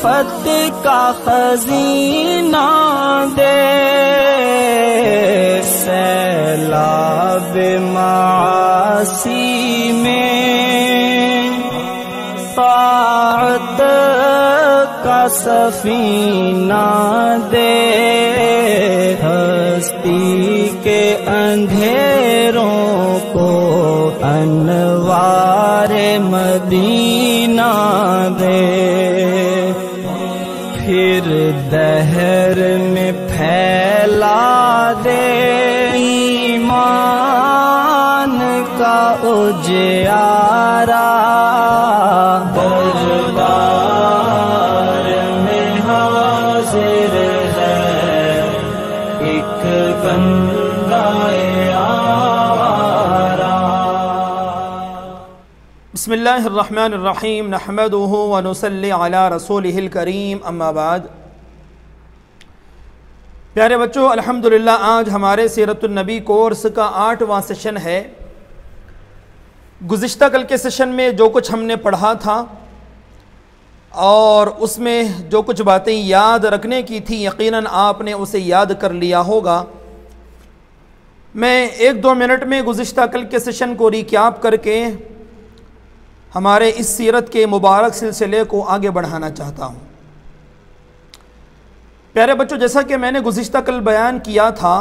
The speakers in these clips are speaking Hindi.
आफत का खजीना दे, सैलाब मासी में ताअत का सफीना दे, हस्ती के अंधेरों को अनवारे मदीना दे, फिर दहर में फैला दे ईमान का उजियारा, दरबार में हाजिर है एक बंदाए आवारा। बिस्मिल्लाहिर्रहमानिर्रहीम, नहमदुहु व नुसल्ली अला रसूलिहिल करीम, अम्मा बाद। प्यारे बच्चों, अल्हम्दुलिल्लाह आज हमारे सीरतुन नबी कोर्स का 8वां सेशन है। गुज़िश्ता कल के सेशन में जो कुछ हमने पढ़ा था और उसमें जो कुछ बातें याद रखने की थी, यकीनन आपने उसे याद कर लिया होगा। मैं 1-2 मिनट में गुज़िश्ता कल के सेशन को रिकैप करके हमारे इस सीरत के मुबारक सिलसिले को आगे बढ़ाना चाहता हूँ। प्यारे बच्चों, जैसा कि मैंने गुज़िश्ता कल बयान किया था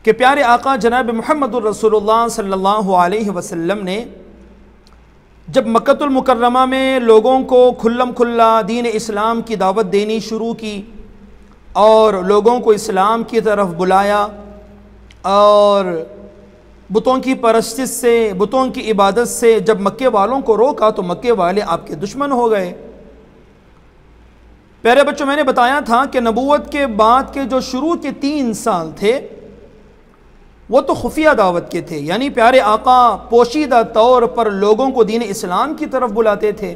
कि प्यारे आका जनाब मुहम्मदुर रसूलुल्लाह सल्लल्लाहु अलैहि वसल्लम ने जब मक्कतुल मुकर्रमा में लोगों को खुल्लम खुल्ला दीन इस्लाम की दावत देनी शुरू की और लोगों को इस्लाम की तरफ बुलाया और बुतों की परस्तिश से, बुतों की इबादत से जब मक्के वालों को रोका तो मक्के वाले आपके दुश्मन हो गए। प्यारे बच्चों, मैंने बताया था कि नबूवत के बाद के जो शुरू के 3 साल थे वो तो खुफिया दावत के थे, यानी प्यारे आका पोशीदा तौर पर लोगों को दीन इस्लाम की तरफ बुलाते थे।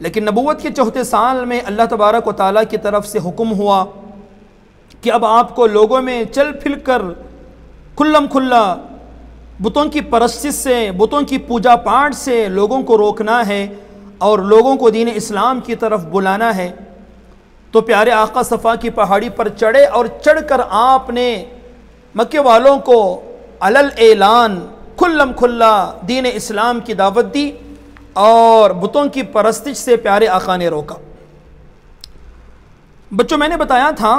लेकिन नबूवत के 4थे साल में अल्लाह तबारक व तआला की तरफ से हुक्म हुआ कि अब आपको लोगों में चल फिर कर खुल्लम खुल्ला बुतों की परस्तिश से, बुतों की पूजा पाठ से लोगों को रोकना है और लोगों को दीन इस्लाम की तरफ बुलाना है। तो प्यारे आका सफ़ा की पहाड़ी पर चढ़े और चढ़कर आपने मक्के वालों को अलल ऐलान खुल्लम खुल्ला दीन इस्लाम की दावत दी और बुतों की परस्तिश से प्यारे आका ने रोका। बच्चों, मैंने बताया था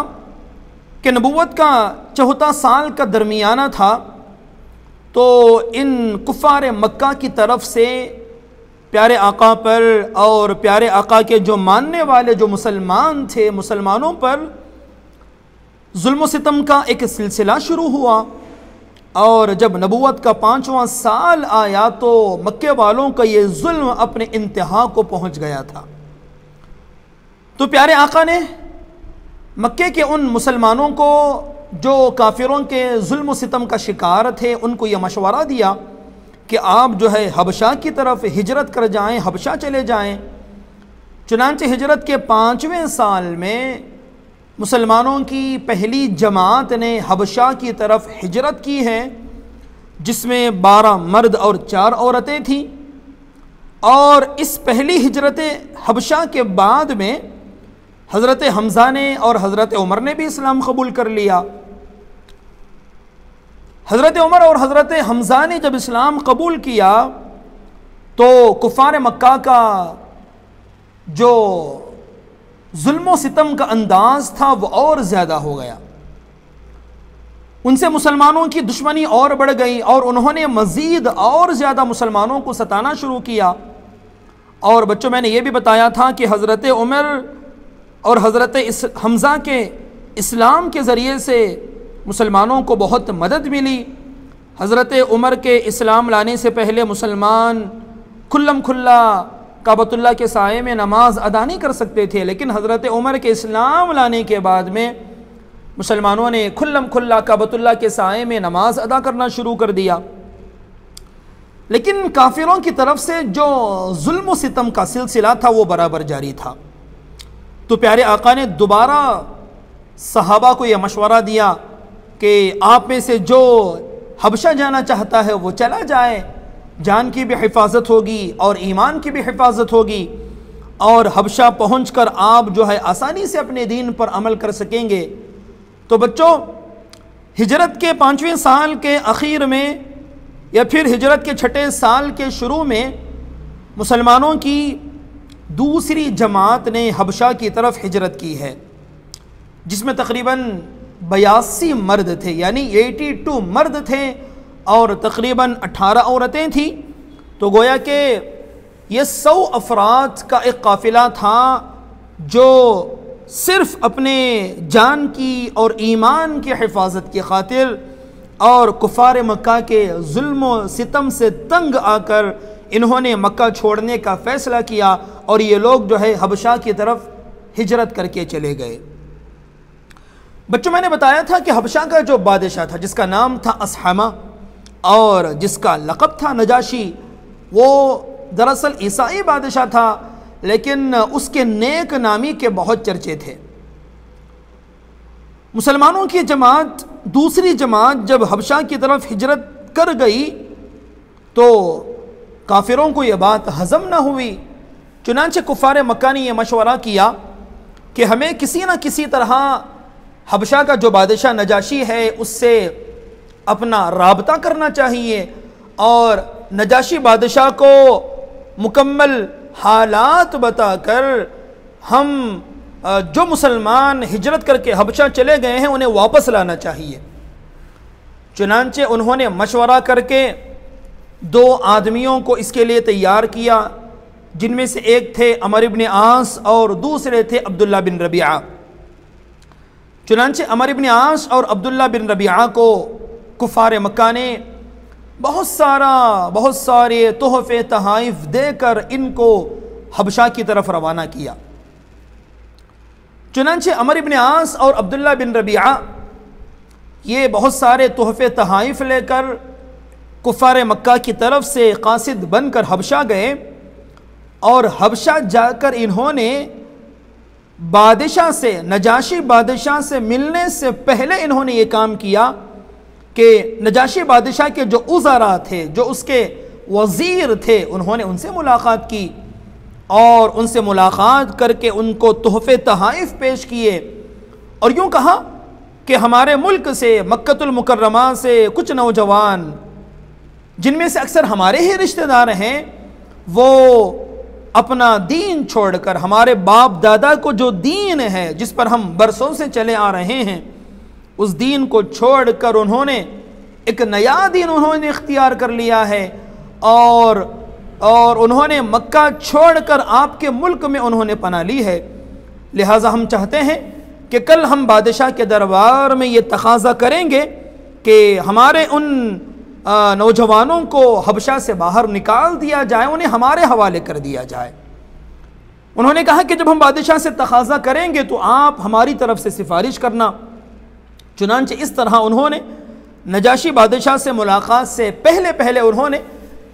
कि नबूवत का 4था साल का दरमियाना था, तो इन कुफ़ार मक्का की तरफ से प्यारे आका पर और प्यारे आका के जो मानने वाले जो मुसलमान थे, मुसलमानों पर जुल्म सितम का एक सिलसिला शुरू हुआ। और जब नबूवत का 5वां साल आया तो मक्के वालों का ये जुल्म अपने इंतहा को पहुंच गया था। तो प्यारे आका ने मक्के के उन मुसलमानों को जो काफिरों के जुल्म सितम का शिकार थे उनको ये मशवरा दिया कि आप जो है हबशा की तरफ हिजरत कर जाएं, हबशा चले जाएं। चुनांचे हिजरत के 5वें साल में मुसलमानों की पहली जमात ने हबशा की तरफ हिजरत की है, जिसमें 12 मर्द और 4 औरतें थीं। और इस पहली हिजरत हबशा के बाद में हज़रत हमज़ा ने और हज़रत उमर ने भी इस्लाम कबूल कर लिया। हज़रत उमर और हज़रत हमज़ा ने जब इस्लाम कबूल किया तो कुफ़ार मक्का का जो जुल्म सितम का अंदाज़ था वो और ज़्यादा हो गया। उनसे मुसलमानों की दुश्मनी और बढ़ गई और उन्होंने मज़ीद और ज़्यादा मुसलमानों को सताना शुरू किया। और बच्चों, मैंने ये भी बताया था कि हज़रत उमर और हज़रत हमज़ा के इस्लाम के ज़रिए से मुसलमानों को बहुत मदद मिली। हज़रत उमर के इस्लाम लाने से पहले मुसलमान खुल्लम खुल्ला काबतुल्लाह के साये में नमाज अदा नहीं कर सकते थे, लेकिन हज़रत उमर के इस्लाम लाने के बाद में मुसलमानों ने खुल्लम खुल्ला काबतुल्लाह के साये में नमाज अदा करना शुरू कर दिया। लेकिन काफिरों की तरफ से जो जुल्म सितम का सिलसिला था वो बराबर जारी था। तो प्यारे आका ने दोबारा सहाबा को यह मशवरा दिया कि आप में से जो हबशा जाना चाहता है वो चला जाए, जान की भी हिफाजत होगी और ईमान की भी हिफाजत होगी। और हबशा पहुंचकर आप जो है आसानी से अपने दीन पर अमल कर सकेंगे। तो बच्चों, हिजरत के 5वें साल के आखिर में या फिर हिजरत के 6ठे साल के शुरू में मुसलमानों की दूसरी जमात ने हबशा की तरफ हिजरत की है, जिसमें तकरीबन 82 मर्द थे, यानी 82 मर्द थे और तकरीबन 18 औरतें थीं। तो गोया कि ये 100 अफराद का एक काफ़िला था जो सिर्फ़ अपने जान की और ईमान की हिफाजत की खातिर और कुफ़ार मक्का के जुल्म व सितम से तंग आकर इन्होंने मक्का छोड़ने का फ़ैसला किया और ये लोग जो है हबशा की तरफ हिजरत करके चले गए। बच्चों, मैंने बताया था कि हबशा का जो बादशाह था जिसका नाम था असहमा और जिसका लक़ब था नजाशी, वो दरअसल ईसाई बादशाह था, लेकिन उसके नेक नामी के बहुत चर्चे थे। मुसलमानों की जमात, दूसरी जमात जब हबशा की तरफ हिजरत कर गई तो काफिरों को यह बात हज़म न हुई। चुनांचे कुफ़ार मक्का ने यह मशवरा किया कि हमें किसी न किसी तरह हबशा का जो बादशाह नजाशी है उससे अपना राबता करना चाहिए और नजाशी बादशाह को मुकम्मल हालात बताकर हम जो मुसलमान हिजरत करके हबशा चले गए हैं उन्हें वापस लाना चाहिए। चुनांचे उन्होंने मशवरा करके 2 आदमियों को इसके लिए तैयार किया, जिनमें से एक थे अमर इब्न आस और दूसरे थे अब्दुल्ला बिन रबिया। चुनांचे अमर इब्न आस और अब्दुल्ला बिन रबिया को कुफ़ार मक्का ने बहुत सारे तोहफ़े तहाइफ देकर इनको हबशा की तरफ रवाना किया। चुनांचे अमर इब्न आस और अब्दुल्ला बिन रबिया ये बहुत सारे तोहफ़े तहाइफ लेकर कुफ़ार मक्का की तरफ से कासिद बनकर हबशा गए और हबशा जाकर इन्होंने बादशाह से, नजाशी बादशाह से मिलने से पहले इन्होंने ये काम किया कि नजाशी बादशाह के जो उज़रा थे, जो उसके वज़ीर थे, उन्होंने उनसे मुलाकात की और उनसे मुलाकात करके उनको तोहफ़े तहाइफ पेश किए और यूँ कहा कि हमारे मुल्क से, मक्कतुल मुकर्रमा से कुछ नौजवान जिनमें से अक्सर हमारे ही रिश्तेदार हैं, वो अपना दीन छोड़कर, हमारे बाप दादा को जो दीन है जिस पर हम बरसों से चले आ रहे हैं, उस दीन को छोड़कर उन्होंने एक नया दीन उन्होंने इख्तियार कर लिया है और उन्होंने मक्का छोड़कर आपके मुल्क में उन्होंने पनाह ली है। लिहाजा हम चाहते हैं कि कल हम बादशाह के दरबार में ये तकाज़ा करेंगे कि हमारे उन नौजवानों को हबशा से बाहर निकाल दिया जाए, उन्हें हमारे हवाले कर दिया जाए। उन्होंने कहा कि जब हम बादशाह से तकाज़ा करेंगे तो आप हमारी तरफ से सिफारिश करना। चुनांचे इस तरह उन्होंने नजाशी बादशाह से मुलाकात से पहले उन्होंने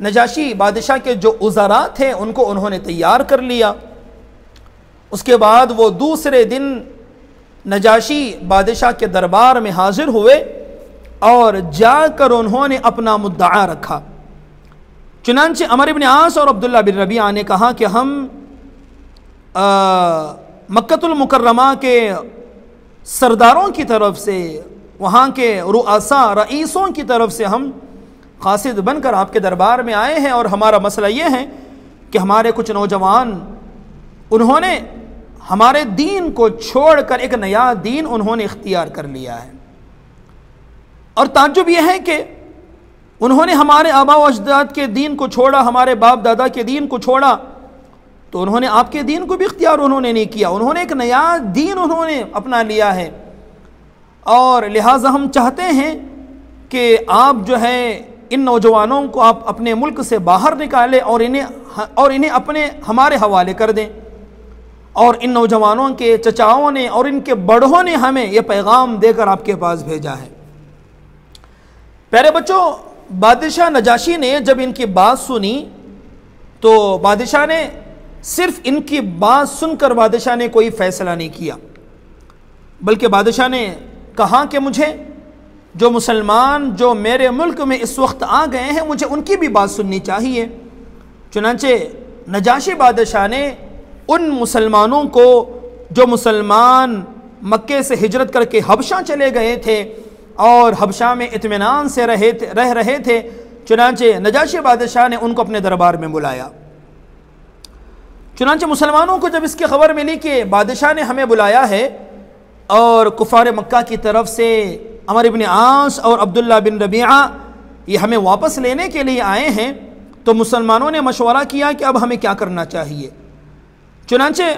नजाशी बादशाह के जो उज़रा थे उनको उन्होंने तैयार कर लिया। उसके बाद वो दूसरे दिन नजाशी बादशाह के दरबार में हाजिर हुए और जाकर उन्होंने अपना मुद्दा रखा। चुनांचे अमर इब्न आस और अब्दुल्ला बिन रबिया ने कहा कि हम मक्कतुल मुकर्रमा के सरदारों की तरफ से, वहाँ के रईसों की तरफ से हम कासिद बनकर आपके दरबार में आए हैं और हमारा मसला ये है कि हमारे कुछ नौजवान उन्होंने हमारे दीन को छोड़कर एक नया दीन उन्होंने इख्तियार कर लिया है। और ताज्जुब यह है कि उन्होंने हमारे आबा व अजदाद के दीन को छोड़ा, हमारे बाप दादा के दीन को छोड़ा, तो उन्होंने आपके दीन को भी इख्तियार उन्होंने नहीं किया, उन्होंने एक नया दीन उन्होंने अपना लिया है। और लिहाजा हम चाहते हैं कि आप जो है इन नौजवानों को आप अपने मुल्क से बाहर निकालें और इन्हें अपने हमारे हवाले कर दें। और इन नौजवानों के चचाओं ने और इनके बड़ों ने हमें यह पैगाम देकर आपके पास भेजा है। प्यारे बच्चों, बादशाह नजाशी ने जब इनकी बात सुनी तो बादशाह ने सिर्फ इनकी बात सुनकर बादशाह ने कोई फ़ैसला नहीं किया, बल्कि बादशाह ने कहा कि मुझे जो मुसलमान जो मेरे मुल्क में इस वक्त आ गए हैं, मुझे उनकी भी बात सुननी चाहिए। चुनांचे नजाशी बादशाह ने उन मुसलमानों को जो मुसलमान मक्के से हिजरत करके हबशा चले गए थे और हबशा में इत्मीनान से रह रहे थे, चुनांचे नजाशी बादशाह ने उनको अपने दरबार में बुलाया। चुनांचे मुसलमानों को जब इसकी खबर मिली कि बादशाह ने हमें बुलाया है और कुफार मक्का की तरफ से अमर इब्न आस और अब्दुल्ला बिन रबीआ ये हमें वापस लेने के लिए आए हैं, तो मुसलमानों ने मशवरा किया कि अब हमें क्या करना चाहिए। चुनांचे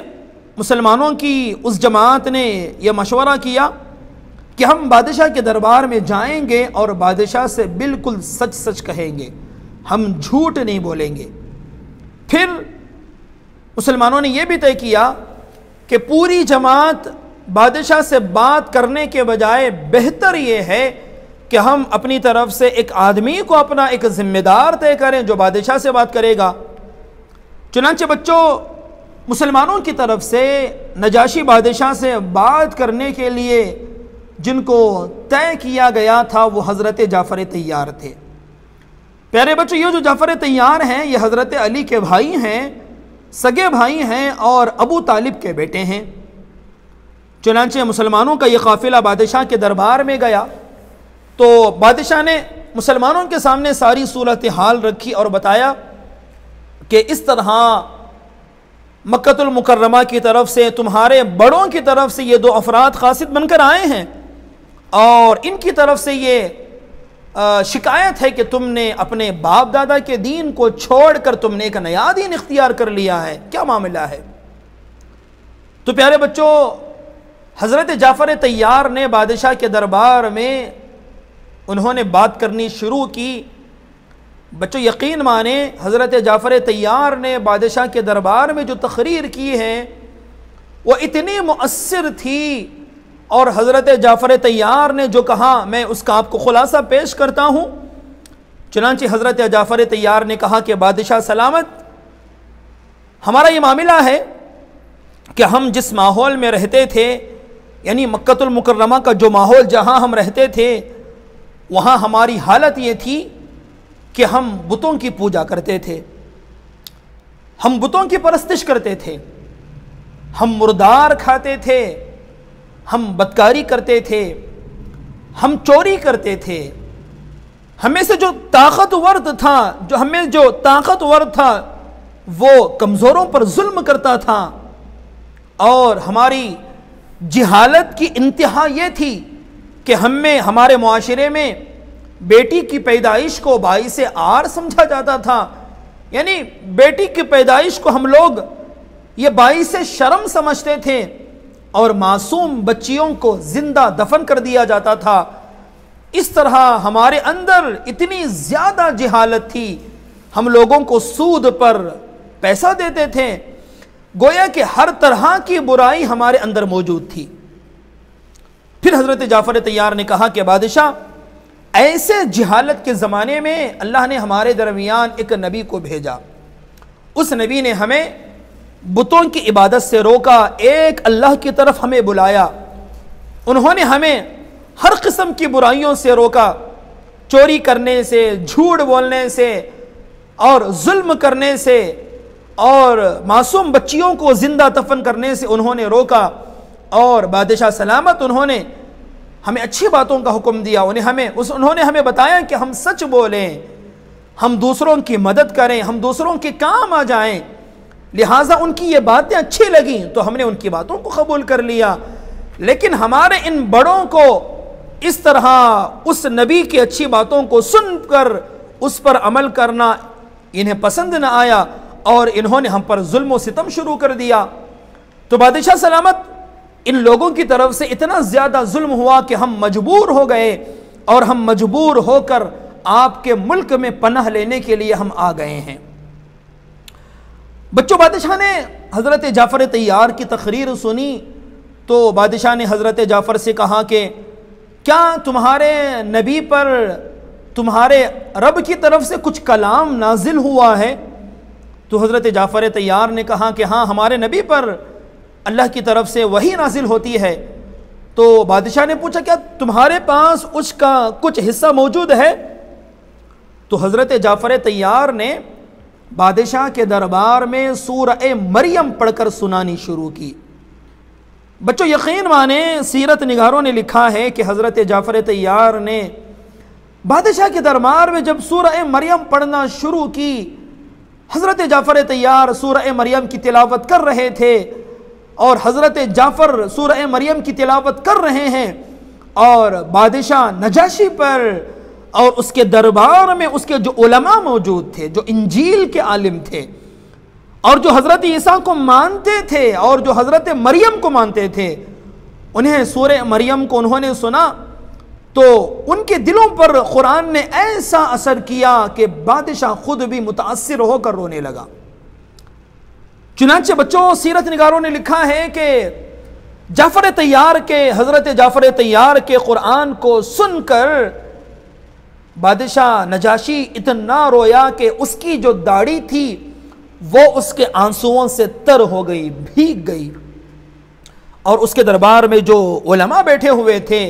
मुसलमानों की उस जमात ने यह मशवरा किया कि हम बादशाह के दरबार में जाएंगे और बादशाह से बिल्कुल सच सच कहेंगे, हम झूठ नहीं बोलेंगे। फिर मुसलमानों ने यह भी तय किया कि पूरी जमात बादशाह से बात करने के बजाय बेहतर यह है कि हम अपनी तरफ से एक आदमी को अपना एक जिम्मेदार तय करें जो बादशाह से बात करेगा। चुनांचे बच्चों, मुसलमानों की तरफ से नजाशी बादशाह से बात करने के लिए जिनको तय किया गया था वो हज़रत जाफ़र तैयार थे। प्यारे बच्चों, ये जो जाफ़र तैयार हैं ये हज़रत अली के भाई हैं, सगे भाई हैं और अबू तालिब के बेटे हैं। चुनांचे मुसलमानों का ये काफ़िला बादशाह के दरबार में गया तो बादशाह ने मुसलमानों के सामने सारी सूरत हाल रखी और बताया कि इस तरह मक्कतुल मुकर्रमा की तरफ से तुम्हारे बड़ों की तरफ से ये दो अफराद कासिद बनकर आए हैं और इनकी तरफ से ये शिकायत है कि तुमने अपने बाप दादा के दीन को छोड़कर तुमने एक नया दीन इख्तियार कर लिया है, क्या मामला है। तो प्यारे बच्चों, हज़रत जाफ़र तैयार ने बादशाह के दरबार में उन्होंने बात करनी शुरू की। बच्चों यकीन माने, हज़रत जाफ़र तैयार ने बादशाह के दरबार में जो तकरीर की है वो इतनी मुअस्सिर थी और हज़रत जाफ़र तैयार ने जो कहा मैं उसका आपको खुलासा पेश करता हूँ। चुनांचे हज़रत जाफ़र तैयार ने कहा कि बादशाह सलामत, हमारा ये मामला है कि हम जिस माहौल में रहते थे, यानी मक्कतुल मुकर्रमा का जो माहौल जहाँ हम रहते थे, वहाँ हमारी हालत ये थी कि हम बुतों की पूजा करते थे, हम बुतों की परस्तिश करते थे, हम मुर्दार खाते थे, हम बदकारी करते थे, हम चोरी करते थे। हमें से जो ताकतवर था वो कमज़ोरों पर जुल्म करता था और हमारी जिहालत की इंतहा ये थी कि हमारे मुआशरे में बेटी की पैदाइश को बाइसे आर समझा जाता था, यानी बेटी की पैदाइश को हम लोग ये बाइसे शर्म समझते थे और मासूम बच्चियों को जिंदा दफन कर दिया जाता था। इस तरह हमारे अंदर इतनी ज़्यादा जिहालत थी, हम लोगों को सूद पर पैसा देते थे, गोया कि हर तरह की बुराई हमारे अंदर मौजूद थी। फिर हज़रत जाफ़र तैयार ने कहा कि बादशाह, ऐसे जिहालत के ज़माने में अल्लाह ने हमारे दरमियान एक नबी को भेजा, उस नबी ने हमें बुतों की इबादत से रोका, एक अल्लाह की तरफ हमें बुलाया। उन्होंने हमें हर किस्म की बुराइयों से रोका, चोरी करने से, झूठ बोलने से और जुल्म करने से और मासूम बच्चियों को जिंदा दफन करने से उन्होंने रोका। और बादशाह सलामत, उन्होंने हमें अच्छी बातों का हुक्म दिया, उन्होंने हमें बताया कि हम सच बोलें, हम दूसरों की मदद करें, हम दूसरों के काम आ जाएं। लिहाजा उनकी ये बातें अच्छी लगी तो हमने उनकी बातों को कबूल कर लिया। लेकिन हमारे इन बड़ों को इस तरह उस नबी की अच्छी बातों को सुनकर उस पर अमल करना इन्हें पसंद न आया और इन्होंने हम पर जुल्म व सितम शुरू कर दिया। तो बादशाह सलामत, इन लोगों की तरफ से इतना ज़्यादा जुल्म हुआ कि हम मजबूर हो गए और हम मजबूर होकर आपके मुल्क में पनाह लेने के लिए हम आ गए हैं। बच्चों, बादशाह ने हज़रत जाफ़र तैयार की तकरीर सुनी तो बादशाह ने हज़रत जाफ़र से कहा कि क्या तुम्हारे नबी पर तुम्हारे रब की तरफ से कुछ कलाम नाजिल हुआ है? तो हज़रत जाफ़र तैयार ने कहा कि हाँ, हमारे नबी पर अल्लाह की तरफ से वही नाजिल होती है। तो बादशाह ने पूछा, क्या तुम्हारे पास उसका कुछ हिस्सा मौजूद है? तो हज़रत जाफ़र तैयार ने बादशाह के दरबार में सूरह मरियम पढ़कर सुनानी शुरू की। बच्चों यकीन माने, सीरत निगारों ने लिखा है कि हज़रत जाफ़र तैयार ने बादशाह के दरबार में जब सूरह मरियम पढ़ना शुरू की, हज़रत जाफ़र तैयार सूरह मरियम की तिलावत कर रहे थे और हज़रत जाफ़र सूरह मरियम की तिलावत कर रहे हैं और बादशाह नजाशी पर और उसके दरबार में उसके जो उलमा मौजूद थे, जो इंजील के आलिम थे और जो हज़रत ईसा को मानते थे और जो हज़रत मरियम को मानते थे, उन्हें सूरह मरियम को उन्होंने सुना तो उनके दिलों पर कुरान ने ऐसा असर किया कि बादशाह खुद भी मुतासिर होकर रोने लगा। चुनांचे बच्चों, सीरत निगारों ने लिखा है कि जाफ़र तैयार के, हज़रत जाफ़र तैयार के कुरान को सुनकर बादशाह नजाशी इतना रोया कि उसकी जो दाढ़ी थी वो उसके आंसुओं से तर हो गई, भीग गई। और उसके दरबार में जो उलमा बैठे हुए थे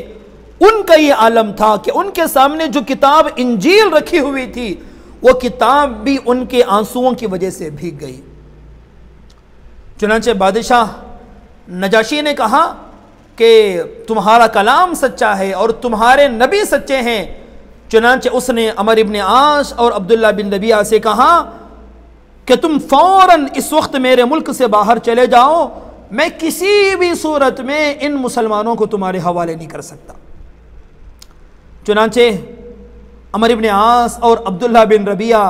उनका ये आलम था कि उनके सामने जो किताब इंजील रखी हुई थी वो किताब भी उनके आंसुओं की वजह से भीग गई। चुनांचे बादशाह नजाशी ने कहा कि तुम्हारा कलाम सच्चा है और तुम्हारे नबी सच्चे हैं। चुनांचे उसने अमर इब्न आस और अब्दुल्ला बिन रबिया से कहा कि तुम फौरन इस वक्त मेरे मुल्क से बाहर चले जाओ, मैं किसी भी सूरत में इन मुसलमानों को तुम्हारे हवाले नहीं कर सकता। चुनांचे अमर इब्न आस और अब्दुल्ला बिन रबिया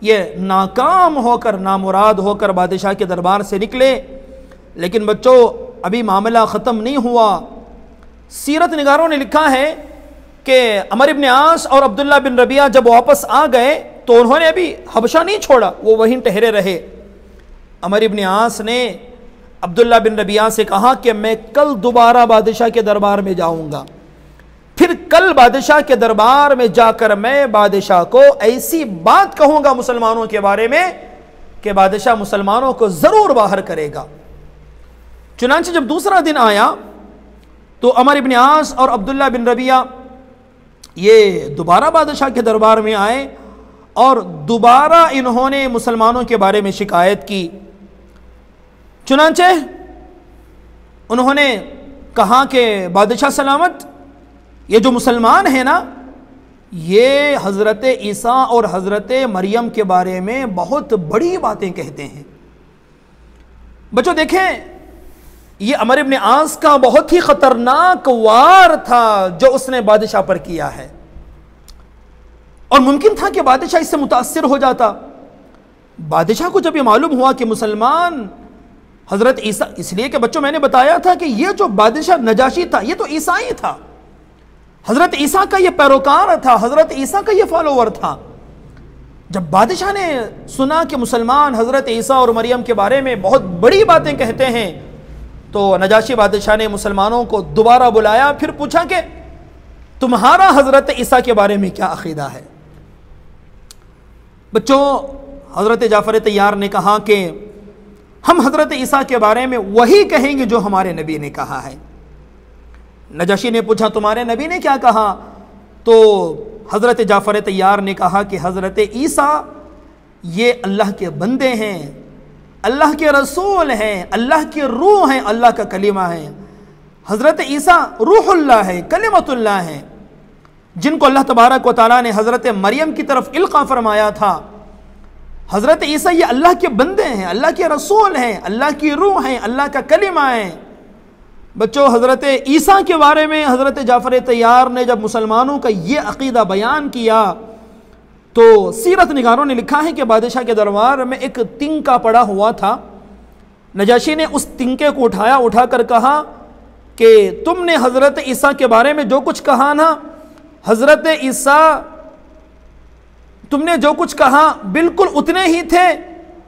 ये नाकाम होकर, नामुराद होकर बादशाह के दरबार से निकले। लेकिन बच्चों, अभी मामला ख़त्म नहीं हुआ। सीरत निगारों ने लिखा है कि अमर इब्न आस और अब्दुल्ला बिन रबिया जब वापस आ गए तो उन्होंने अभी हबशा नहीं छोड़ा, वो वहीं ठहरे रहे। अमर इब्न आस ने अब्दुल्ला बिन रबिया से कहा कि मैं कल दोबारा बादशाह के दरबार में जाऊंगा, फिर कल बादशाह के दरबार में जाकर मैं बादशाह को ऐसी बात कहूंगा मुसलमानों के बारे में कि बादशाह मुसलमानों को जरूर बाहर करेगा। चुनांचे जब दूसरा दिन आया तो अमर इब्न आस और अब्दुल्ला बिन रबिया ये दोबारा बादशाह के दरबार में आए और दोबारा इन्होंने मुसलमानों के बारे में शिकायत की। चुनांचे उन्होंने कहा कि बादशाह सलामत, ये जो मुसलमान है ना, ये हज़रत ईसा और हज़रत मरियम के बारे में बहुत बड़ी बातें कहते हैं। बच्चों देखें, ये अमर इब्न आस का बहुत ही ख़तरनाक वार था जो उसने बादशाह पर किया है और मुमकिन था कि बादशाह इससे मुतासिर हो जाता। बादशाह को जब ये मालूम हुआ कि मुसलमान हज़रत ईसा, इसलिए कि बच्चों मैंने बताया था कि ये जो बादशाह नजाशी था ये तो ईसाई था, हज़रत ईसा का ये पैरोकार था, हज़रत ईसा का ये फॉलोवर था। जब बादशाह ने सुना कि मुसलमान हज़रत ईसा और मरियम के बारे में बहुत बड़ी बातें कहते हैं तो नजाशी बादशाह ने मुसलमानों को दोबारा बुलाया, फिर पूछा कि तुम्हारा हज़रत ईसा के बारे में क्या अकीदा है। बच्चों, हज़रत जाफ़र तैयार ने कहा कि हम हज़रत ईसा के बारे में वही कहेंगे जो हमारे नबी ने कहा है। नजाशी ने पूछा तुम्हारे नबी ने क्या कहा, तो हज़रत जाफ़र तैयार ने कहा कि हज़रत ईसा ये अल्लाह के बंदे हैं, अल्लाह के रसूल हैं, अल्लाह की रूह हैं, अल्लाह का कलीमा है। हज़रत ईसा रूहुल्लाह है, कलिमतुल्लाह है, जिनको अल्लाह तबारक व तआला ने हज़रत मरियम की तरफ इल्क़ा फरमाया था। हज़रत ईसा ये अल्लाह के बंदे हैं, अल्लाह के रसूल हैं, अल्लाह की रूह हैं, अल्लाह का कलिमा है। बच्चों, हज़रत ईसा के बारे में हज़रत जाफ़र तैयार ने जब मुसलमानों का ये अक़ीदा बयान किया तो सीरत निगारों ने लिखा है कि बादशाह के दरबार में एक तिनका पड़ा हुआ था। नजाशी ने उस तिनके को उठाया, उठाकर कहा कि तुमने हज़रत ईसा के बारे में जो कुछ कहा ना, हज़रत ईसा तुमने जो कुछ कहा बिल्कुल उतने ही थे,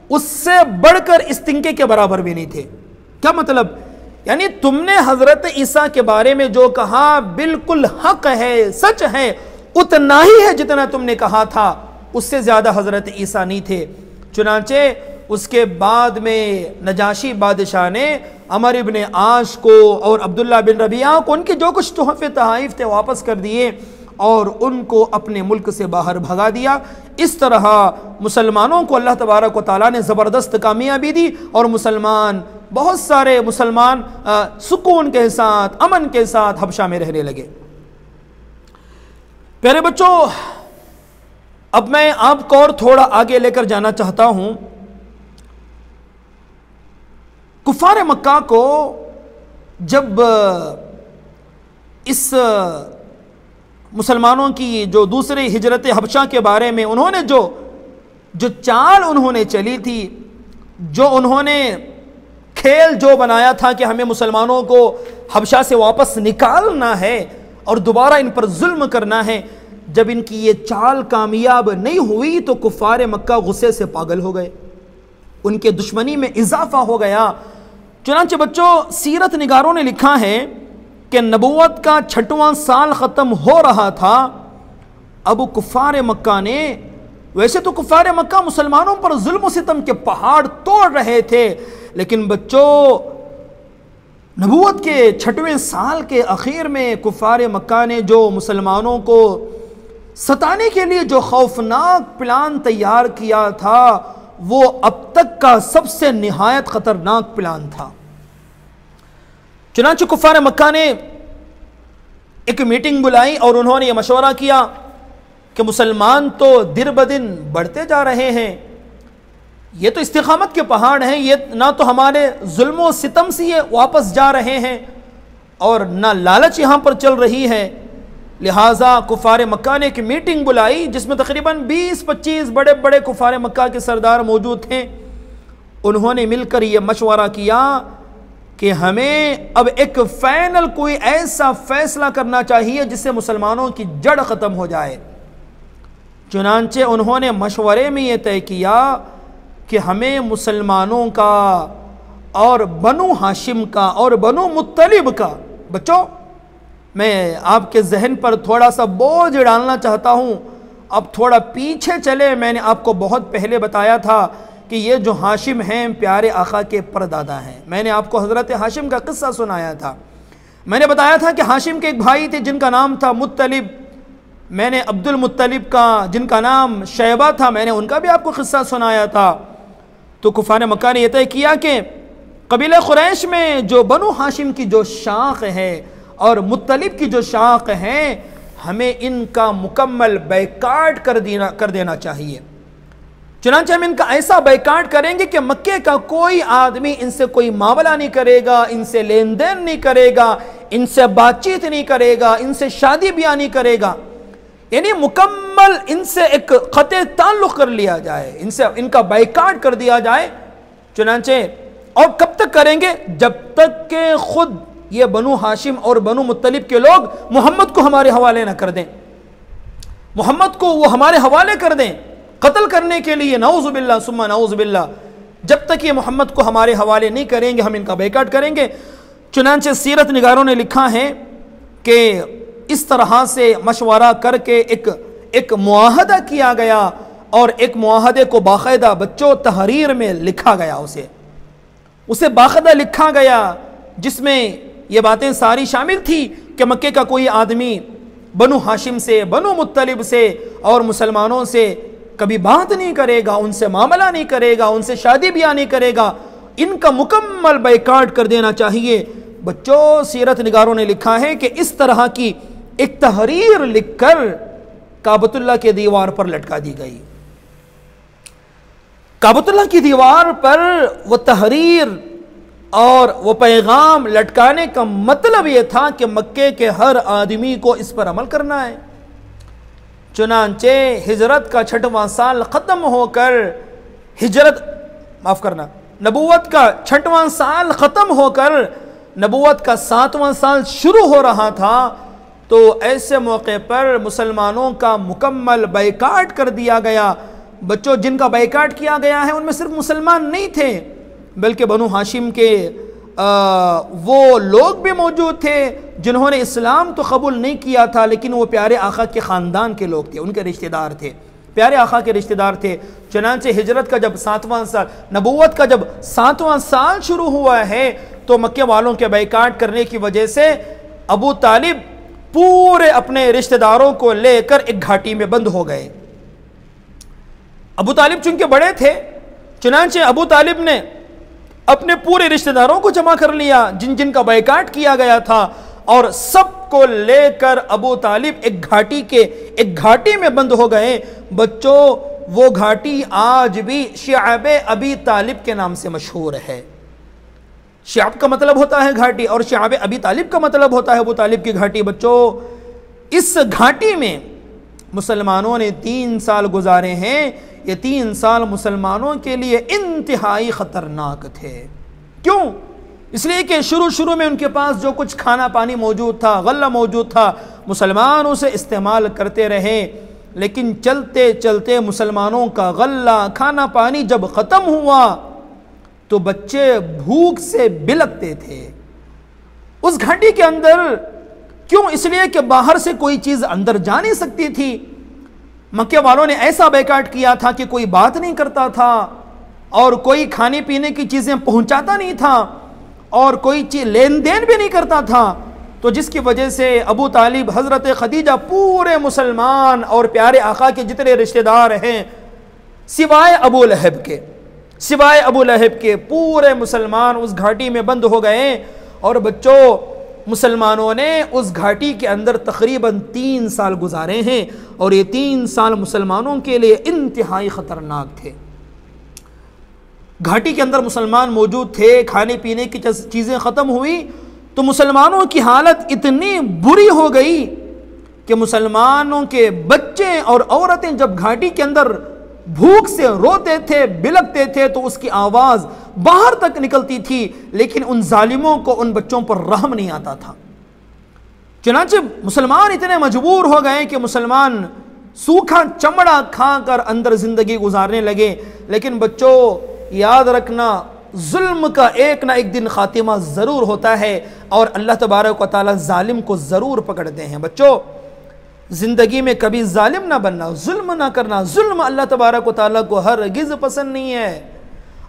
उससे बढ़कर इस तिनके के बराबर भी नहीं थे। क्या मतलब? यानी तुमने हज़रत ईसा के बारे में जो कहा बिल्कुल हक है, सच है, उतना ही है जितना तुमने कहा था, उससे ज़्यादा हज़रत ईसा नहीं थे। चुनांचे उसके बाद में नजाशी बादशाह ने अमर इब्न आश को और अब्दुल्ला बिन रबिया को उनके जो कुछ तोहफ़े तहाइफ थे वापस कर दिए और उनको अपने मुल्क से बाहर भगा दिया। इस तरह मुसलमानों को अल्लाह तबारक व तआला ने ज़बरदस्त कामयाबी दी और मुसलमान, बहुत सारे मुसलमान सुकून के साथ, अमन के साथ हबशा में रहने लगे। प्यारे बच्चों, अब मैं आपको और थोड़ा आगे लेकर जाना चाहता हूं। कुफार मक्का को जब इस मुसलमानों की जो दूसरी हिजरत हबशा के बारे में उन्होंने जो चाल उन्होंने चली थी, जो उन्होंने खेल जो बनाया था कि हमें मुसलमानों को हबशा से वापस निकालना है और दोबारा इन पर जुल्म करना है, जब इनकी ये चाल कामयाब नहीं हुई तो कुफार मक्का गुस्से से पागल हो गए, उनके दुश्मनी में इजाफा हो गया। चुनांचे बच्चों, सीरत निगारों ने लिखा है कि नबुव्वत का 6वां साल ख़त्म हो रहा था। अब कुफार मक्का ने, वैसे तो कुफार मक्का मुसलमानों पर जुल्म सितम के पहाड़ तोड़ रहे थे, लेकिन बच्चों नबुव्वत के 6वें साल के आखिर में कुफार मक्का ने जो मुसलमानों को सताने के लिए जो खौफनाक प्लान तैयार किया था, वो अब तक का सबसे निहायत खतरनाक प्लान था। चुनांचे कुफार मक्का ने एक मीटिंग बुलाई और उन्होंने यह मशवरा किया कि मुसलमान तो दिन ब दिन बढ़ते जा रहे हैं, ये तो इस्तिकामत के पहाड़ हैं, ये ना तो हमारे जुल्म सितम से ये वापस जा रहे हैं और ना लालच यहाँ पर चल रही है। लिहाजा कुफार मक्का ने एक मीटिंग बुलाई जिसमें तकरीबन 20-25 बड़े बड़े कुफार मक्का के सरदार मौजूद थे। उन्होंने मिलकर यह मशवरा किया कि हमें अब एक फाइनल कोई ऐसा फैसला करना चाहिए जिससे मुसलमानों की जड़ ख़त्म हो जाए। चुनांचे उन्होंने मशवरे में यह तय किया कि हमें मुसलमानों का और बनु हाशिम का और बनु मुत्तलिब का, बच्चों मैं आपके जहन पर थोड़ा सा बोझ डालना चाहता हूँ, अब थोड़ा पीछे चले। मैंने आपको बहुत पहले बताया था कि ये जो हाशिम हैं प्यारे आका के परदादा हैं। मैंने आपको हज़रत हाशिम का किस्सा सुनाया था। मैंने बताया था कि हाशिम के एक भाई थे जिनका नाम था मुत्तलिब। मैंने अब्दुल मुत्तलिब का, जिनका नाम शैबा था, मैंने उनका भी आपको किस्सा सुनाया था। तो कुफार मक्का ने यह तय किया कि कबीला कुरैश में जो बनु हाशिम की जो शाख है और मुत्तलिब की जो शाख है, हमें इनका मुकम्मल बैकाट कर देना चाहिए। चुनांचे हम इनका ऐसा बैकाट करेंगे कि मक्के का कोई आदमी इनसे कोई मामला नहीं करेगा, इनसे लेन देन नहीं करेगा, इनसे बातचीत नहीं करेगा, इनसे शादी ब्याह नहीं करेगा, यानी मुकम्मल इनसे एक ख़ते ताल्लुक़ कर लिया जाए, इनसे इनका बैकाट कर दिया जाए। चुनांचे और कब तक करेंगे? जब तक के खुद ये बनु हाशिम और बनु मुत्तलिब के लोग मोहम्मद को हमारे हवाले न कर दें, मोहम्मद को वो हमारे हवाले कर दें कत्ल करने के लिए। नाऊज़ु बिल्लाह सुम्मा नाऊज़ु बिल्लाह। जब तक ये मोहम्मद को हमारे हवाले नहीं करेंगे हम इनका बैकाट करेंगे। चुनांचे सीरत निगारों ने लिखा है कि इस तरह से मशवरा करके एक मुआहदा किया गया और एक मुआहदे को बाकायदा बच्चों तहरीर में लिखा गया, उसे बाकायदा लिखा गया जिसमें ये बातें सारी शामिल थी कि मक्के का कोई आदमी बनु हाशिम से, बनु मुत्तलिब से और मुसलमानों से कभी बात नहीं करेगा, उनसे मामला नहीं करेगा, उनसे शादी ब्याह नहीं करेगा, इनका मुकम्मल बैकाट कर देना चाहिए। बच्चों सीरत निगारों ने लिखा है कि इस तरह की एक तहरीर लिखकर काबतुल्लाह के दीवार पर लटका दी गई। काबतुल्लाह की दीवार पर वो तहरीर और वो पैगाम लटकाने का मतलब ये था कि मक्के के हर आदमी को इस पर अमल करना है। चुनांचे हिजरत का 6वां साल ख़त्म होकर नबुव्वत का 6वां साल ख़त्म होकर नबुव्वत का 7वां साल शुरू हो रहा था, तो ऐसे मौके पर मुसलमानों का मुकम्मल बैकाट कर दिया गया। बच्चों जिनका बैकाट किया गया है उनमें सिर्फ मुसलमान नहीं थे बल्कि बनु हाशिम के वो लोग भी मौजूद थे जिन्होंने इस्लाम तो कबूल नहीं किया था, लेकिन वो प्यारे आका के ख़ानदान के लोग थे, उनके रिश्तेदार थे, प्यारे आका के रिश्तेदार थे। चुनांचे हिजरत का जब 7वां साल, नबुव्वत का जब 7वां साल शुरू हुआ है, तो मक्के वालों के बैकाट करने की वजह से अबू तालिब पूरे अपने रिश्तेदारों को लेकर एक घाटी में बंद हो गए। अबू तालिब चूंकि बड़े थे, चुनांचे अबू तालिब ने अपने पूरे रिश्तेदारों को जमा कर लिया जिन जिन का बायकाट किया गया था, और सबको लेकर अबू तालिब एक घाटी में बंद हो गए। बच्चों, वो घाटी आज भी शिआब अबी तालिब के नाम से मशहूर है। शिआब का मतलब होता है घाटी, और शिआब अबी तालिब का मतलब होता है अबू तालिब की घाटी। बच्चों, इस घाटी में मुसलमानों ने 3 साल गुजारे हैं। ये 3 साल मुसलमानों के लिए इंतहाई ख़तरनाक थे। क्यों? इसलिए कि शुरू में उनके पास जो कुछ खाना पानी मौजूद था, गल्ला मौजूद था, मुसलमान उसे इस्तेमाल करते रहे। लेकिन चलते चलते मुसलमानों का गल्ला खाना पानी जब ख़त्म हुआ तो बच्चे भूख से बिलखते थे उस घाटी के अंदर। क्यों? इसलिए कि बाहर से कोई चीज़ अंदर जा नहीं सकती थी। मक्के वालों ने ऐसा बैकाट किया था कि कोई बात नहीं करता था, और कोई खाने पीने की चीज़ें पहुंचाता नहीं था, और कोई चीज़ लेन देन भी नहीं करता था। तो जिसकी वजह से अबू तालिब, हज़रत खदीजा, पूरे मुसलमान और प्यारे आका के जितने रिश्तेदार हैं सिवाय अबू लहब के पूरे मुसलमान उस घाटी में बंद हो गए। और बच्चों, मुसलमानों ने उस घाटी के अंदर तकरीबन 3 साल गुजारे हैं, और ये 3 साल मुसलमानों के लिए इंतहाई ख़तरनाक थे। घाटी के अंदर मुसलमान मौजूद थे, खाने पीने की चीज़ें ख़त्म हुई तो मुसलमानों की हालत इतनी बुरी हो गई कि मुसलमानों के बच्चे और औरतें जब घाटी के अंदर भूख से रोते थे, बिलखते थे, तो उसकी आवाज़ बाहर तक निकलती थी, लेकिन उन जालिमों को उन बच्चों पर रहम नहीं आता था। चुनांचे मुसलमान इतने मजबूर हो गए कि मुसलमान सूखा चमड़ा खाकर अंदर ज़िंदगी गुजारने लगे। लेकिन बच्चों, याद रखना, जुल्म का एक ना एक दिन खातिमा ज़रूर होता है, और अल्लाह तबारक व तआला जालिम को ज़रूर पकड़ते हैं। बच्चों, ज़िंदगी में कभी जालिम ना बनना, जुल्म ना करना। जुल्म अल्लाह तबारक व तआला को हरगिज़ पसंद नहीं है,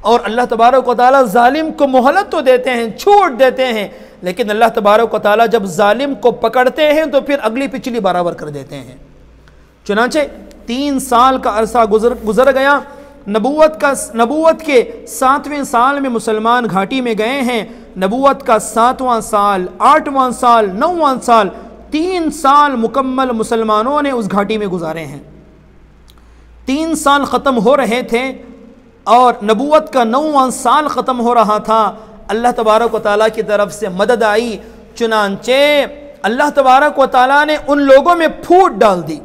और अल्लाह तबारक व तआला जालिम को मोहलत तो देते हैं, छूट देते हैं, लेकिन अल्लाह तबारक व तआला जब जालिम को पकड़ते हैं तो फिर अगली पिछली बराबर कर देते हैं। चुनांचे 3 साल का अरसा गुजर गया। नबूवत के 7वें साल में मुसलमान घाटी में गए हैं। नबूवत का 7वां साल, 8वां साल, 9वां साल, 3 साल मुकम्मल मुसलमानों ने उस घाटी में गुजारे हैं। 3 साल ख़त्म हो रहे थे और नबूवत का 9वां साल ख़त्म हो रहा था। अल्लाह तबारक व तआला की तरफ से मदद आई। चुनांचे अल्लाह तबारक व तआला ने उन लोगों में फूट डाल दी,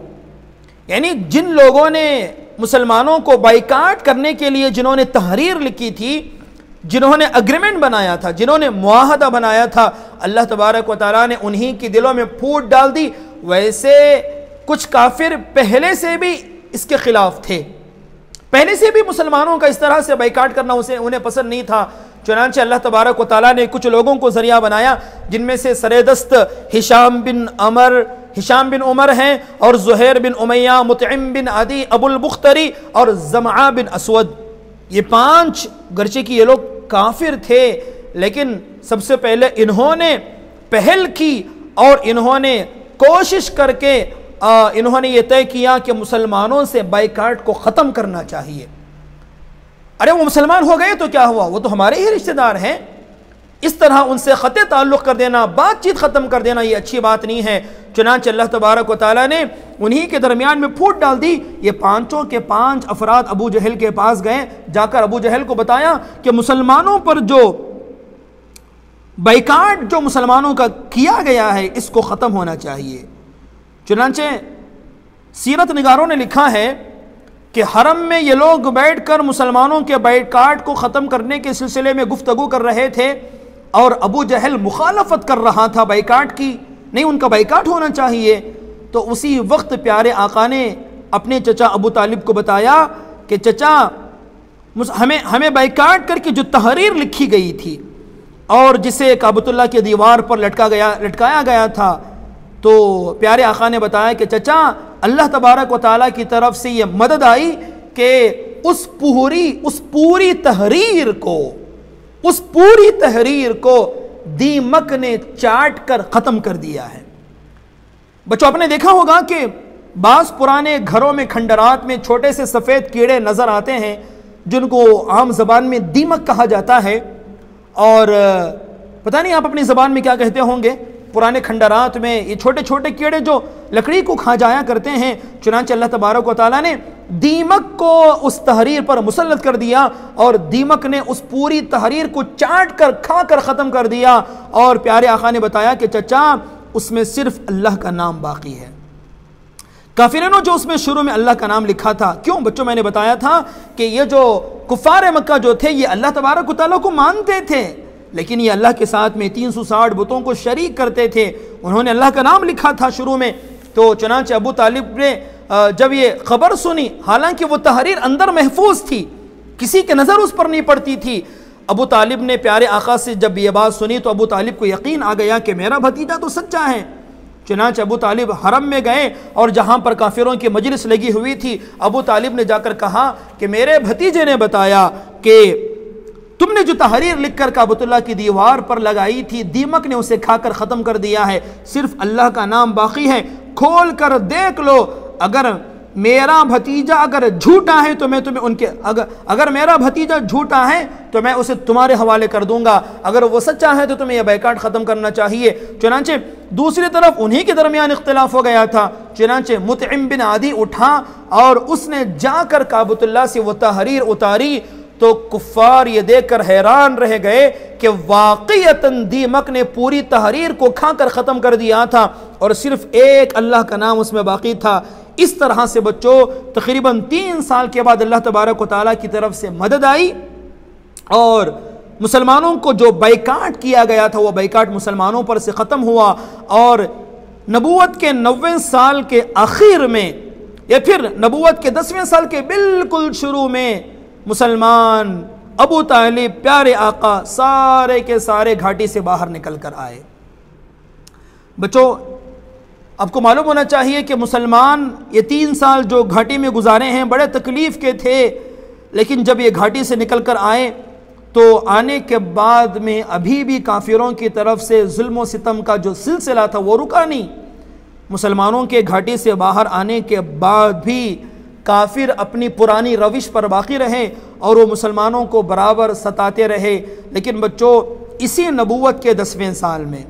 यानी जिन लोगों ने मुसलमानों को बाइकाट करने के लिए, जिन्होंने तहरीर लिखी थी, जिन्होंने अग्रीमेंट बनाया था, जिन्होंने मुआहदा बनाया था, अल्लाह तबारक व तआला ने उन्हीं के दिलों में फूट डाल दी। वैसे कुछ काफिर पहले से भी इसके खिलाफ थे, पहले से भी मुसलमानों का इस तरह से बाइकाट करना उन्हें पसंद नहीं था। चुनांचे अल्लाह तबारक व तआला ने कुछ लोगों को जरिया बनाया, जिनमें से सरेदस्त हिशाम बिन उमर हैं, और ज़ुहैर बिन उमैया, मुतइम बिन अदी, अबुल बुख्तरी और ज़मआ बिन अस्वद। ये 5 गर्चे की ये लोग काफिर थे, लेकिन सबसे पहले इन्होंने पहल की और इन्होंने कोशिश करके इन्होंने ये तय किया कि मुसलमानों से बाइकाट को ख़त्म करना चाहिए। अरे वो मुसलमान हो गए तो क्या हुआ, वो तो हमारे ही रिश्तेदार हैं। इस तरह उनसे ख़ते ताल्लुक़ कर देना, बातचीत ख़त्म कर देना, ये अच्छी बात नहीं है। चुनांचे अल्लाह तबारक व तआला ने उन्हीं के दरमियान में फूट डाल दी। ये 5 के 5 अफराद अबू जहल के पास गए, जाकर अबू जहल को बताया कि मुसलमानों पर जो बाइकाट जो मुसलमानों का किया गया है, इसको ख़त्म होना चाहिए। चुनांचे सीरत निगारों ने लिखा है कि हरम में ये लोग बैठकर मुसलमानों के बाइकाट को ख़त्म करने के सिलसिले में गुफ्तगू कर रहे थे, और अबू जहल मुखालफत कर रहा था बाइकाट की, नहीं उनका बाइकाट होना चाहिए। तो उसी वक्त प्यारे आका ने अपने चचा अबू तालिब को बताया कि चचा, हमें बाइकाट करके जो तहरीर लिखी गई थी और जिसे काबतुल्लाह की दीवार पर लटकाया गया था, तो प्यारे आका ने बताया कि चचा, अल्लाह तबारक व तआला की तरफ से ये मदद आई कि उस पूरी तहरीर को दीमक ने चाट कर ख़त्म कर दिया है। बच्चों आपने देखा होगा कि बास पुराने घरों में खंडरात में छोटे से सफ़ेद कीड़े नज़र आते हैं जिनको आम ज़बान में दीमक कहा जाता है, और पता नहीं आप अपनी ज़बान में क्या कहते होंगे। पुराने खंडरात में ये छोटे छोटे कीड़े जो लकड़ी को खा जाया करते हैं, चुनांचे अल्लाह तबारक व तआला ने दीमक को उस तहरीर पर मुसल्लत कर दिया और दीमक ने उस पूरी तहरीर को चाट कर खा कर ख़त्म कर दिया। और प्यारे आका ने बताया कि चचा उसमें सिर्फ अल्लाह का नाम बाकी है। काफिरों जो उसमें शुरू में अल्लाह का नाम लिखा था, क्यों बच्चों मैंने बताया था कि ये जो कुफार मक्का जो थे ये अल्लाह तबारक व तआला को मानते थे, लेकिन ये अल्लाह के साथ में 360 बुतों को शरीक करते थे। उन्होंने अल्लाह का नाम लिखा था शुरू में। तो चुनांचे अबू तालिब ने जब ये खबर सुनी, हालांकि वो तहरीर अंदर महफूज थी, किसी की नज़र उस पर नहीं पड़ती थी, अबू तालिब ने प्यारे आका से जब ये बात सुनी तो अबू तालिब को यकीन आ गया कि मेरा भतीजा तो सच्चा है। चुनांचे अबू तालिब हरम में गए और जहाँ पर काफिरों की मजलिस लगी हुई थी, अबू तालिब ने जाकर कहा कि मेरे भतीजे ने बताया कि तुमने जो तहरीर लिखकर काबतुल्लाह की दीवार पर लगाई थी, दीमक ने उसे खाकर ख़त्म कर दिया है, सिर्फ अल्लाह का नाम बाकी है, खोल कर देख लो। अगर मेरा भतीजा अगर झूठा है तो मैं तुम्हें उनके अगर मेरा भतीजा झूठा है तो मैं उसे तुम्हारे हवाले कर दूंगा, अगर वो सच्चा है तो तुम्हें यह बैकाट ख़त्म करना चाहिए। चुनांचे दूसरी तरफ उन्हीं के दरमियान इख्तिलाफ हो गया था। चुनांचे मुतइम बिन आदी उठा और उसने जाकर काबतुल्लाह से वो तहरीर उतारी, तो कुफ्फार ये देखकर हैरान रह गए कि वाक़ियतन दीमक ने पूरी तहरीर को खाकर ख़त्म कर दिया था और सिर्फ एक अल्लाह का नाम उसमें बाकी था। इस तरह से बच्चों तकरीबन 3 साल के बाद अल्लाह तबारक व तआला की तरफ से मदद आई और मुसलमानों को जो बैकाट किया गया था वो बैकाट मुसलमानों पर से ख़त्म हुआ। और नबूवत के 90वें साल के आखिर में या फिर नबूवत के 10वें साल के बिल्कुल शुरू में मुसलमान अबू तालिब प्यारे आका सारे के सारे घाटी से बाहर निकल कर आए। बच्चों आपको मालूम होना चाहिए कि मुसलमान ये 3 साल जो घाटी में गुजारे हैं बड़े तकलीफ़ के थे, लेकिन जब ये घाटी से निकल कर आए तो आने के बाद में अभी भी काफिरों की तरफ से जुल्म व सितम का जो सिलसिला था वो रुका नहीं। मुसलमानों के घाटी से बाहर आने के बाद भी काफिर अपनी पुरानी रविश पर बाकी रहे और वो मुसलमानों को बराबर सताते रहे। लेकिन बच्चों इसी नबूवत के 10वें साल में,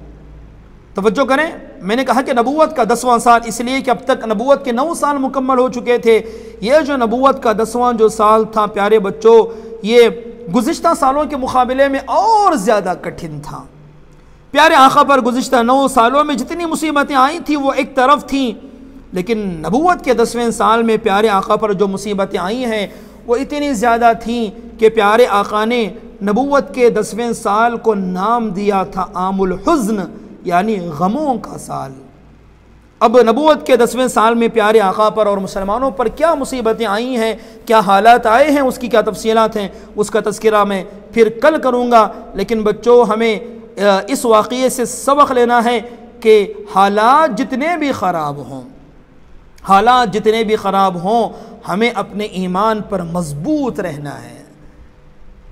तवज्जो करें, मैंने कहा कि नबूवत का 10वां साल इसलिए कि अब तक नबूवत के 9 साल मुकम्मल हो चुके थे। ये जो नबूवत का 10वां जो साल था प्यारे बच्चों, ये गुज़िश्ता सालों के मुकाबले में और ज़्यादा कठिन था। प्यारे आका पर गुज़िश्ता 9 सालों में जितनी मुसीबतें आई थी वो एक तरफ थी, लेकिन नबूवत के 10वें साल में प्यारे आका पर जो मुसीबतें आई हैं वो इतनी ज़्यादा थीं कि प्यारे आका ने नबूवत के 10वें साल को नाम दिया था आमुल हुज़्न, यानी गमों का साल। अब नबूवत के 10वें साल में प्यारे आका पर और मुसलमानों पर क्या मुसीबतें आई हैं, क्या हालात आए हैं, उसकी क्या तफसीलात हैं, उसका तज़किरा मैं फिर कल करूँगा। लेकिन बच्चों हमें इस वाक़ये से सबक लेना है कि हालात जितने भी ख़राब हों, हालात जितने भी ख़राब हों, हमें अपने ईमान पर मजबूत रहना है।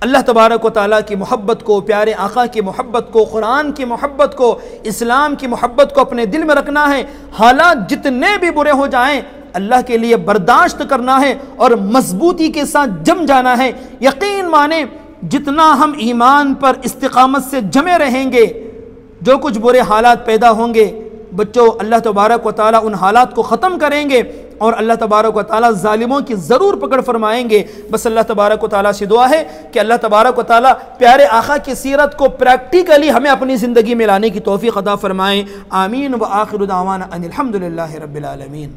अल्लाह तबारक व तआला की मोहब्बत को, प्यारे आका की मोहब्बत को, कुरान की मोहब्बत को, इस्लाम की मोहब्बत को अपने दिल में रखना है। हालात जितने भी बुरे हो जाएं अल्लाह के लिए बर्दाश्त करना है और मजबूती के साथ जम जाना है। यकीन माने जितना हम ईमान पर इस्तिकामत से जमे रहेंगे, जो कुछ बुरे हालात पैदा होंगे बच्चों अल्लाह तबारक व तआला उन हालात को ख़त्म करेंगे और अल्लाह तबारक व तआला ज़ालिमों की ज़रूर पकड़ फरमाएंगे। बस अल्लाह तबारक व तआला से दुआ है कि अल्लाह तबारक व तआला प्यारे आका की सीरत को प्रैक्टिकली हमें अपनी ज़िंदगी में लाने की तौफ़ीक़ अता फरमाएँ। आमीन व आखिर दावाना अनिल हम्दुलिल्लाहि रब्बिल आलमीन।